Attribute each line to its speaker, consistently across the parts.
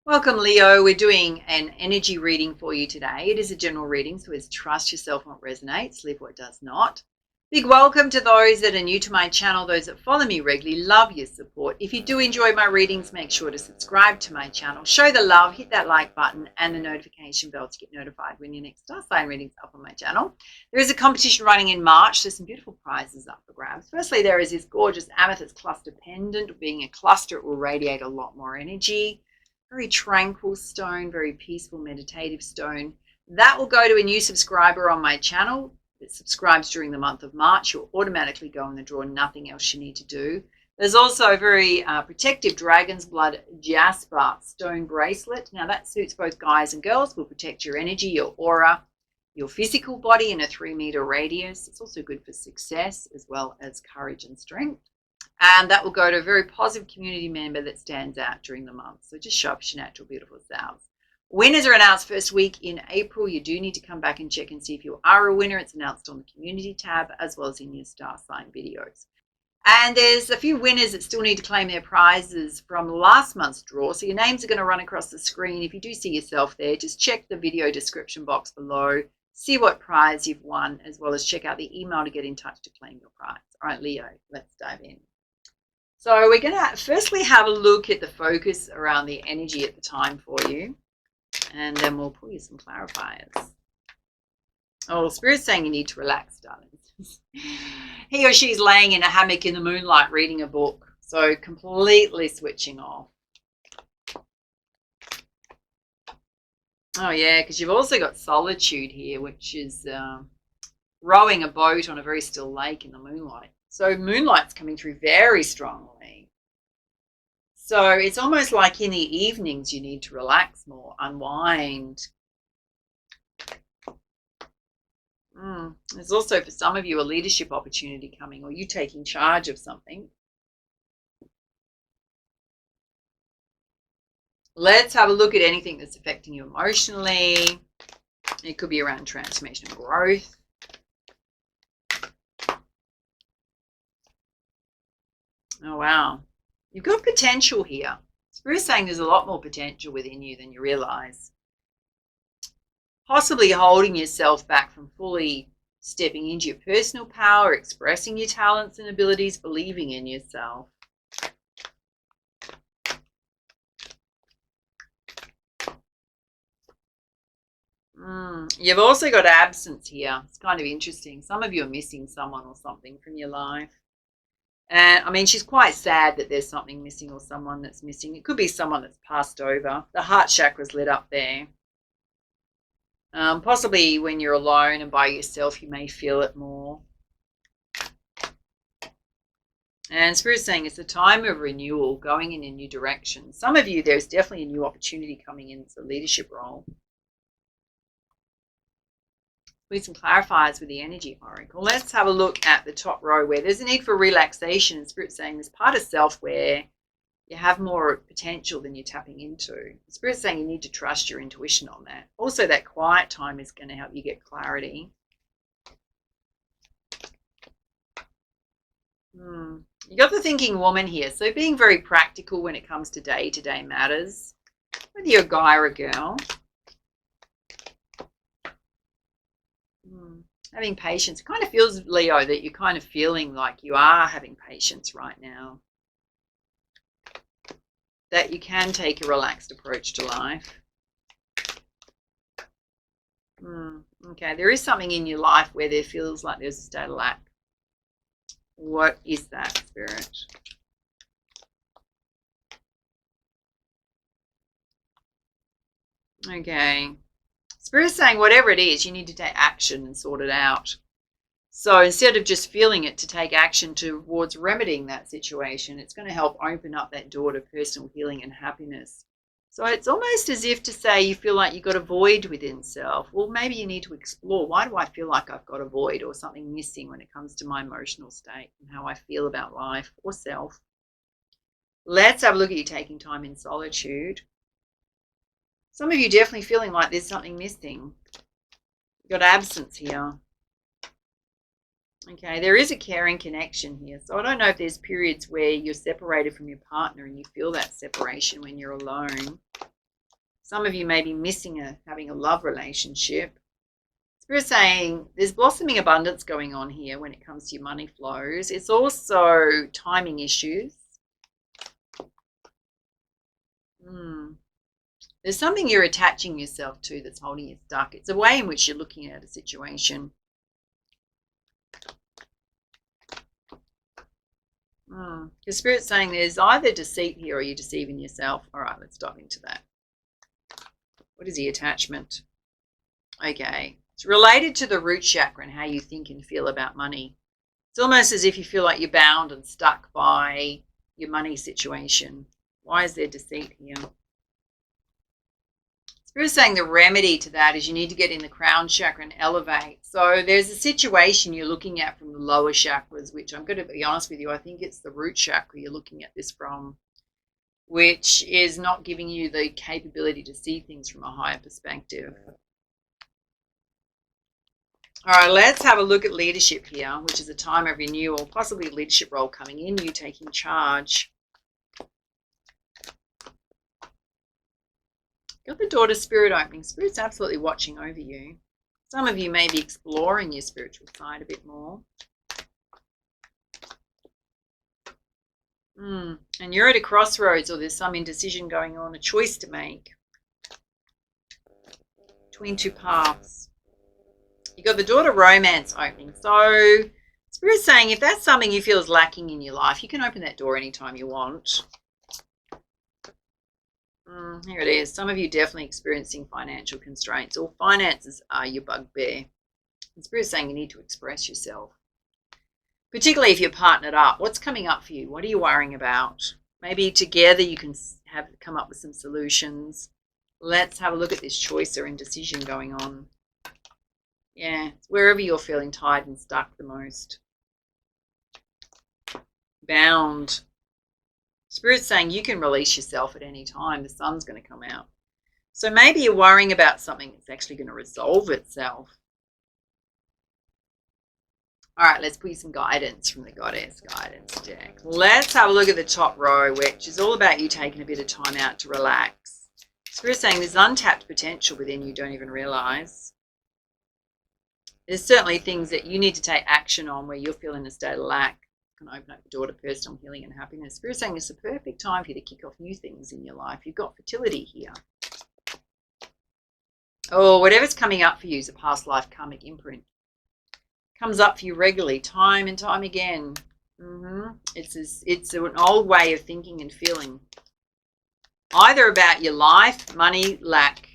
Speaker 1: Welcome, Leo. We're doing an energy reading for you today. It is a general reading, so it's trust yourself what resonates, live what does not. Big welcome to those that are new to my channel, those that follow me regularly. Love your support. If you do enjoy my readings, make sure to subscribe to my channel. Show the love, hit that like button and the notification bell to get notified when your next star sign reading's up on my channel. There is a competition running in March. There's some beautiful prizes up for grabs. Firstly, there is this gorgeous amethyst cluster pendant. Being a cluster, it will radiate a lot more energy. Very tranquil stone, very peaceful, meditative stone. That will go to a new subscriber on my channel that subscribes during the month of March. You'll automatically go in the draw, nothing else you need to do. There's also a very protective dragon's blood jasper stone bracelet. Now that suits both guys and girls, will protect your energy, your aura, your physical body in a 3-meter radius. It's also good for success as well as courage and strength. And that will go to a very positive community member that stands out during the month. So just show up your natural, beautiful selves. Winners are announced first week in April. You do need to come back and check and see if you are a winner. It's announced on the community tab as well as in your star sign videos. And there's a few winners that still need to claim their prizes from last month's draw. So your names are going to run across the screen. If you do see yourself there, just check the video description box below. See what prize you've won, as well as check out the email to get in touch to claim your prize. All right, Leo, let's dive in. So we're going to firstly have a look at the focus around the energy at the time for you. And then we'll pull you some clarifiers. Oh, Spirit's saying you need to relax, darlings. He or she's laying in a hammock in the moonlight reading a book. So completely switching off. Oh, yeah, because you've also got solitude here, which is rowing a boat on a very still lake in the moonlight. So moonlight's coming through very strongly. So it's almost like in the evenings you need to relax more, unwind. There's also for some of you a leadership opportunity coming, or you taking charge of something. Let's have a look at anything that's affecting you emotionally. It could be around transformation and growth. Oh, wow. You've got potential here. Spirit's saying there's a lot more potential within you than you realize. Possibly holding yourself back from fully stepping into your personal power, expressing your talents and abilities, believing in yourself. You've also got absence here. It's kind of interesting. Some of you are missing someone or something from your life. And I mean, she's quite sad that there's something missing or someone that's missing. It could be someone that's passed over. The heart chakra's lit up there. Possibly when you're alone and by yourself, you may feel it more. And Spirit's saying it's a time of renewal, going in a new direction. Some of you, there's definitely a new opportunity coming in. It's a leadership role. With some clarifiers with the energy oracle. Let's have a look at the top row where there's a need for relaxation. And Spirit's saying there's part of self where you have more potential than you're tapping into. Spirit's saying you need to trust your intuition on that. Also, that quiet time is going to help you get clarity. You got the thinking woman here. So being very practical when it comes to day-to-day matters. Whether you're a guy or a girl. Having patience. It kind of feels, Leo, that you're kind of feeling like you are having patience right now. That you can take a relaxed approach to life. Okay, there is something in your life where there feels like there's a state of lack. What is that, Spirit? Okay. Spirit's saying whatever it is, you need to take action and sort it out. So instead of just feeling it, to take action towards remedying that situation, it's going to help open up that door to personal healing and happiness. So it's almost as if to say you feel like you've got a void within self. Well, maybe you need to explore, why do I feel like I've got a void or something missing when it comes to my emotional state and how I feel about life or self? Let's have a look at you taking time in solitude. Some of you definitely feeling like there's something missing. You've got absence here. Okay, there is a caring connection here. So I don't know if there's periods where you're separated from your partner and you feel that separation when you're alone. Some of you may be missing having a love relationship. Spirit saying there's blossoming abundance going on here when it comes to your money flows. It's also timing issues. There's something you're attaching yourself to that's holding you stuck. It's a way in which you're looking at a situation. The Spirit's saying there's either deceit here or you're deceiving yourself. All right, let's dive into that. What is the attachment? Okay, it's related to the root chakra and how you think and feel about money. It's almost as if you feel like you're bound and stuck by your money situation. Why is there deceit here? Spirit's saying the remedy to that is you need to get in the crown chakra and elevate. So there's a situation you're looking at from the lower chakras, which I'm going to be honest with you, I think it's the root chakra you're looking at this from, which is not giving you the capability to see things from a higher perspective. All right, let's have a look at leadership here, which is a time of renewal, possibly a leadership role coming in, you taking charge. Got the daughter spirit opening. Spirit's absolutely watching over you. Some of you may be exploring your spiritual side a bit more. And you're at a crossroads, or there's some indecision going on, a choice to make between two paths. You got the daughter romance opening. So Spirit's saying if that's something you feel is lacking in your life, you can open that door anytime you want. Here it is. Some of you definitely experiencing financial constraints, or finances are your bugbear. And Spirit's saying you need to express yourself, particularly if you're partnered up. What's coming up for you? What are you worrying about? Maybe together you can come up with some solutions. Let's have a look at this choice or indecision going on. Yeah, it's wherever you're feeling tired and stuck the most. Bound. Spirit's saying you can release yourself at any time. The sun's going to come out. So maybe you're worrying about something that's actually going to resolve itself. All right, let's put you some guidance from the Goddess Guidance deck. Let's have a look at the top row, which is all about you taking a bit of time out to relax. Spirit's saying there's untapped potential within you don't even realize. There's certainly things that you need to take action on where you're feeling a state of lack. Can open up the door to personal healing and happiness. Spirit's saying it's a perfect time for you to kick off new things in your life. You've got fertility here. Oh, whatever's coming up for you is a past life karmic imprint. Comes up for you regularly, time and time again. It's an old way of thinking and feeling, either about your life, money, lack.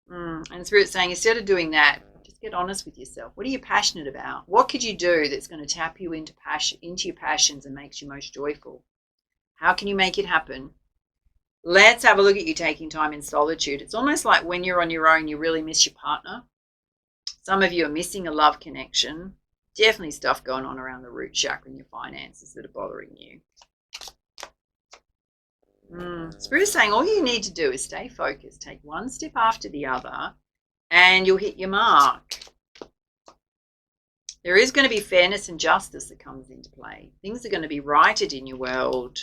Speaker 1: And Spirit's saying instead of doing that, get honest with yourself. What are you passionate about? What could you do that's going to tap you into your passions and makes you most joyful? How can you make it happen? Let's have a look at you taking time in solitude. It's almost like when you're on your own, you really miss your partner. Some of you are missing a love connection. Definitely stuff going on around the root chakra and your finances that are bothering you. Spirit is saying all you need to do is stay focused. Take one step after the other, and you'll hit your mark. There is going to be fairness and justice that comes into play. Things are going to be righted in your world.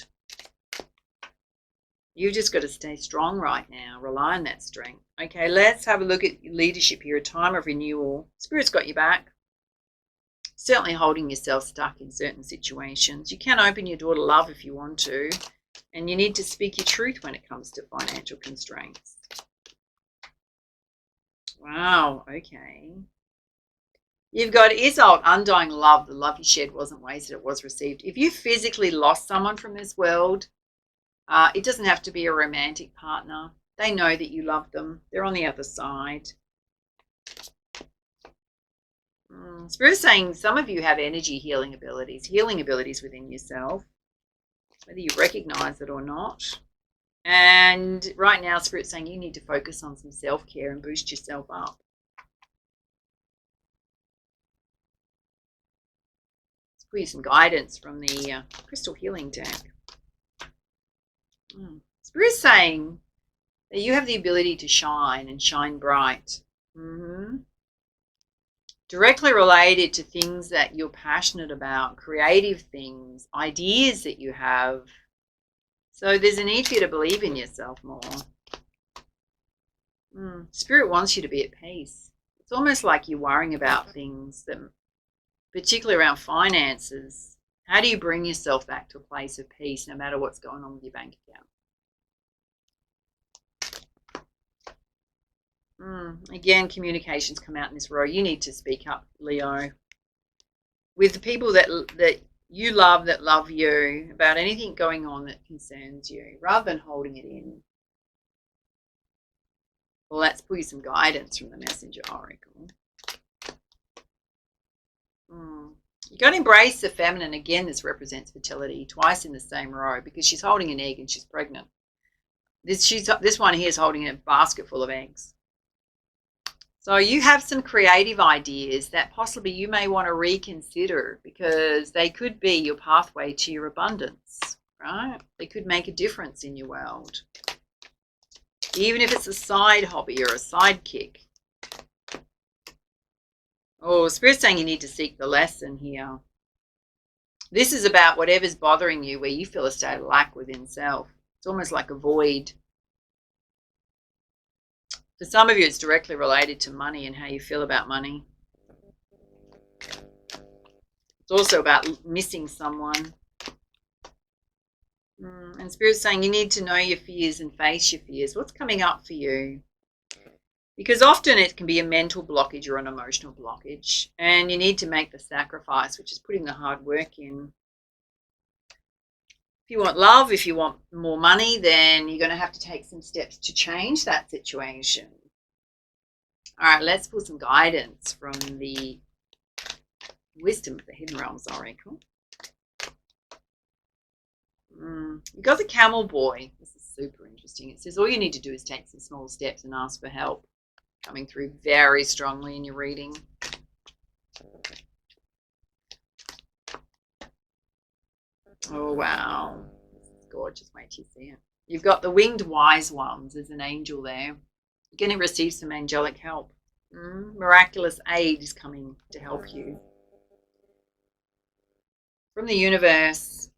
Speaker 1: You've just got to stay strong right now. Rely on that strength. Okay, let's have a look at leadership here, a time of renewal. Spirit's got your back. Certainly holding yourself stuck in certain situations. You can open your door to love if you want to, and you need to speak your truth when it comes to financial constraints. Wow, okay. You've got Isolde, undying love. The love you shared wasn't wasted, it was received. If you physically lost someone from this world, it doesn't have to be a romantic partner. They know that you love them. They're on the other side. Spirit's saying some of you have energy healing abilities within yourself, whether you recognize it or not. And right now, Spirit's saying you need to focus on some self-care and boost yourself up. Let's put you some guidance from the Crystal Healing deck. Spirit's saying that you have the ability to shine and shine bright. Directly related to things that you're passionate about, creative things, ideas that you have. So there's a need for you to believe in yourself more. Spirit wants you to be at peace. It's almost like you're worrying about things, that, particularly around finances. How do you bring yourself back to a place of peace no matter what's going on with your bank account? Again, communications come out in this row. You need to speak up, Leo, with the people that you love, that love you, about anything going on that concerns you, rather than holding it in. Well, let's pull you some guidance from the Messenger Oracle. You've got to embrace the feminine. Again, this represents fertility, twice in the same row, because she's holding an egg and she's pregnant. This one here is holding a basket full of eggs. So you have some creative ideas that possibly you may want to reconsider, because they could be your pathway to your abundance, right? They could make a difference in your world. Even if it's a side hobby or a sidekick. Oh, Spirit's saying you need to seek the lesson here. This is about whatever's bothering you, where you feel a state of lack within self. It's almost like a void. For some of you, it's directly related to money and how you feel about money. It's also about missing someone. And Spirit's saying you need to know your fears and face your fears. What's coming up for you? Because often it can be a mental blockage or an emotional blockage, and you need to make the sacrifice, which is putting the hard work in. If you want love, if you want more money, then you're going to have to take some steps to change that situation. All right, let's pull some guidance from the Wisdom of the Hidden Realms Oracle. You got the Camel Boy. This is super interesting. It says all you need to do is take some small steps and ask for help. Coming through very strongly in your reading. Oh, wow. This is gorgeous. Wait till you see it. You've got the Winged Wise Ones. There's an angel there. You're going to receive some angelic help. Miraculous aid is coming to help you. From the universe.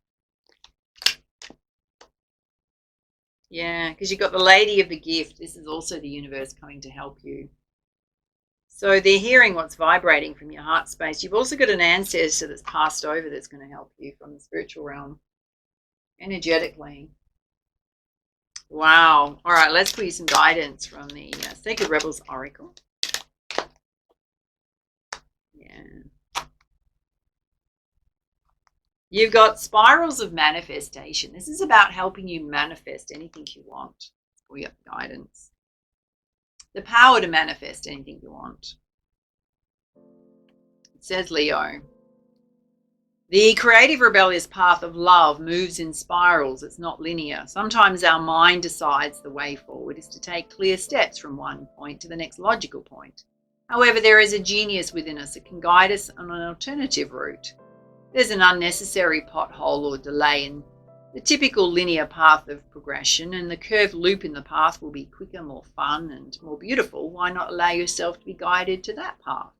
Speaker 1: Yeah, because you've got the Lady of the Gift. This is also the universe coming to help you. So they're hearing what's vibrating from your heart space. You've also got an ancestor that's passed over that's going to help you from the spiritual realm, energetically. Wow. All right, let's put you some guidance from the Sacred Rebels Oracle. Yeah. You've got spirals of manifestation. This is about helping you manifest anything you want. We have guidance. The power to manifest anything you want. It says, Leo, the creative rebellious path of love moves in spirals. It's not linear. Sometimes our mind decides the way forward is to take clear steps from one point to the next logical point. However, there is a genius within us that can guide us on an alternative route. There's an unnecessary pothole or delay in the typical linear path of progression, and the curved loop in the path will be quicker, more fun, and more beautiful. Why not allow yourself to be guided to that path?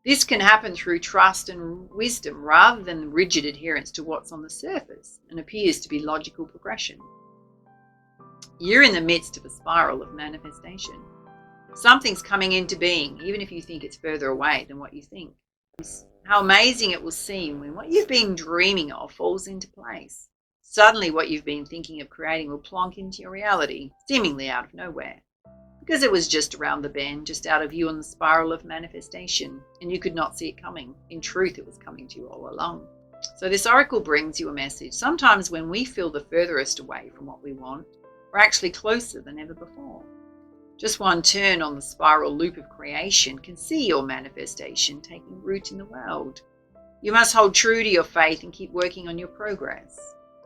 Speaker 1: This can happen through trust and wisdom rather than rigid adherence to what's on the surface and appears to be logical progression. You're in the midst of a spiral of manifestation. Something's coming into being, even if you think it's further away than what you think. How amazing it will seem when what you've been dreaming of falls into place. Suddenly what you've been thinking of creating will plonk into your reality, seemingly out of nowhere. Because it was just around the bend, just out of you on the spiral of manifestation, and you could not see it coming. In truth, it was coming to you all along. So this oracle brings you a message. Sometimes when we feel the furthest away from what we want, we're actually closer than ever before. Just one turn on the spiral loop of creation can see your manifestation taking root in the world. You must hold true to your faith and keep working on your progress.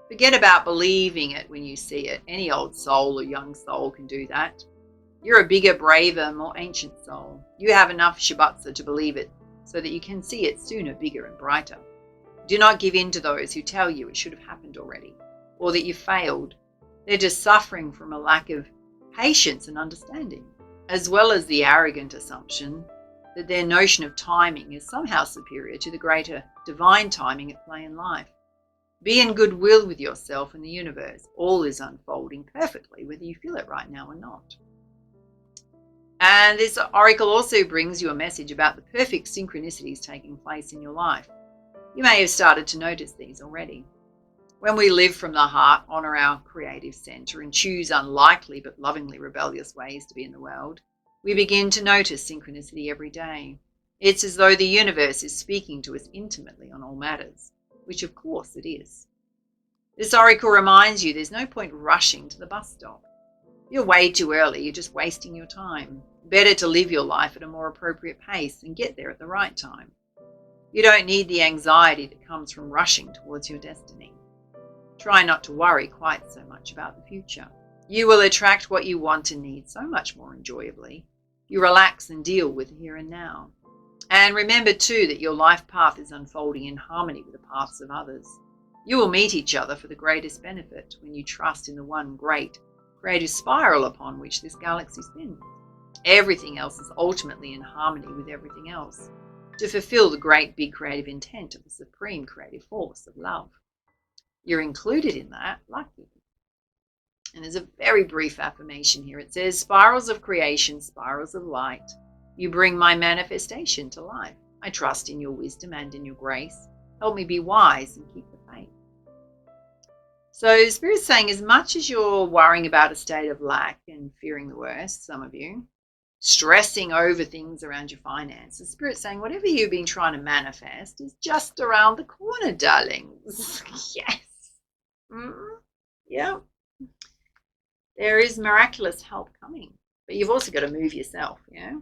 Speaker 1: Forget about believing it when you see it. Any old soul or young soul can do that. You're a bigger, braver, more ancient soul. You have enough Shibatsu to believe it so that you can see it sooner, bigger and brighter. Do not give in to those who tell you it should have happened already or that you failed. They're just suffering from a lack of patience and understanding, as well as the arrogant assumption that their notion of timing is somehow superior to the greater divine timing at play in life. Be in goodwill with yourself and the universe. All is unfolding perfectly, whether you feel it right now or not. And this oracle also brings you a message about the perfect synchronicities taking place in your life. You may have started to notice these already. When we live from the heart, honor our creative center, and choose unlikely but lovingly rebellious ways to be in the world, we begin to notice synchronicity every day. It's as though the universe is speaking to us intimately on all matters, which of course it is. This oracle reminds you there's no point rushing to the bus stop. You're way too early, you're just wasting your time. Better to live your life at a more appropriate pace and get there at the right time. You don't need the anxiety that comes from rushing towards your destiny. Try not to worry quite so much about the future. You will attract what you want and need so much more enjoyably. You relax and deal with the here and now. And remember too that your life path is unfolding in harmony with the paths of others. You will meet each other for the greatest benefit when you trust in the one great creative spiral upon which this galaxy spins. Everything else is ultimately in harmony with everything else to fulfill the great big creative intent of the supreme creative force of love. You're included in that, lucky. And there's a very brief affirmation here. It says, spirals of creation, spirals of light. You bring my manifestation to life. I trust in your wisdom and in your grace. Help me be wise and keep the faith. So Spirit's saying, as much as you're worrying about a state of lack and fearing the worst, some of you, stressing over things around your finances, Spirit's saying, whatever you've been trying to manifest is just around the corner, darlings. Yes. Yeah. There is miraculous help coming, but you've also got to move yourself, yeah?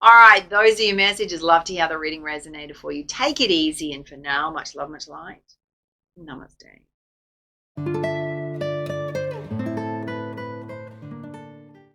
Speaker 1: All right, those are your messages. Love to hear how the reading resonated for you. Take it easy, and for now, much love, much light. Namaste.